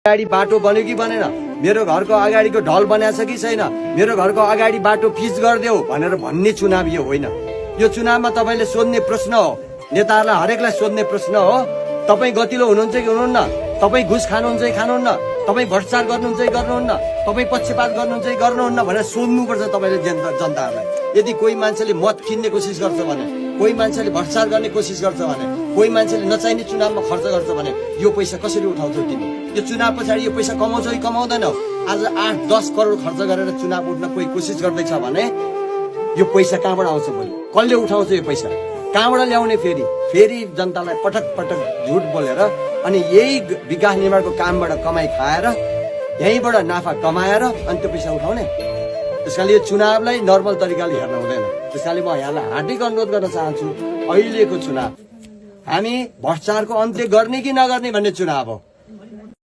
अगाडि बाटो बन्यो कि बनेन, मेरो घरको अगाडिको ढल बनाएको छ कि छैन, मेरो घरको अगाडि बाटो फिक्स गरिदेऊ भनेर भन्ने चुनाव यो होइन। यो चुनावमा तपाईँले सोध्ने प्रश्न हो, नेताहरूलाई हरेकलाई सोध्ने प्रश्न हो, तपाईँ गतिलो हुनुहुन्छ कि हुनुहुन्न, तपाईँ घुस खानुहुन्छ कि खानुहुन्न, तपाईँ भ्रष्टाचार गर्नुहुन्छ कि गर्नुहुन्न, तपाईँ पक्षपात गर्नुहुन्छ कि गर्नुहुन्न भनेर सोध्नुपर्छ तपाईँले जनताहरूलाई। यदि कोही मान्छेले मत किन्ने कोसिस गर्छ भने, कोही मान्छेले भ्रष्टाचार गर्ने कोसिस गर्छ भने, कोही मान्छेले नचाहिने चुनावमा खर्च गर्छ भने यो पैसा कसरी उठाउँछौ तिमी? यो चुनाव पछाडि यो पैसा कमाउँछौ कि कमाउँदैनौ? आज 8-10 करोड खर्च गरेर चुनाव उठ्न कोही कोसिस गर्दैछ भने यो पैसा कहाँबाट आउँछ? भोलि कसले उठाउँछ यो पैसा? कहाँबाट ल्याउने? फेरि जनतालाई पटक पटक झुट बोलेर अनि यही विकास निर्माणको कामबाट कमाई खाएर यहीँबाट नाफा कमाएर अनि त्यो पैसा उठाउने। त्यसकारण यो चुनावलाई नर्मल तरिकाले हेर्न हुँदैन। त्यसकारण म यहाँलाई हार्दिक अनुरोध गर्न चाहन्छु, अहिलेको चुनाव हामी भ्रष्टाचारको अन्त्य गर्ने कि नगर्ने भन्ने चुनाव हो।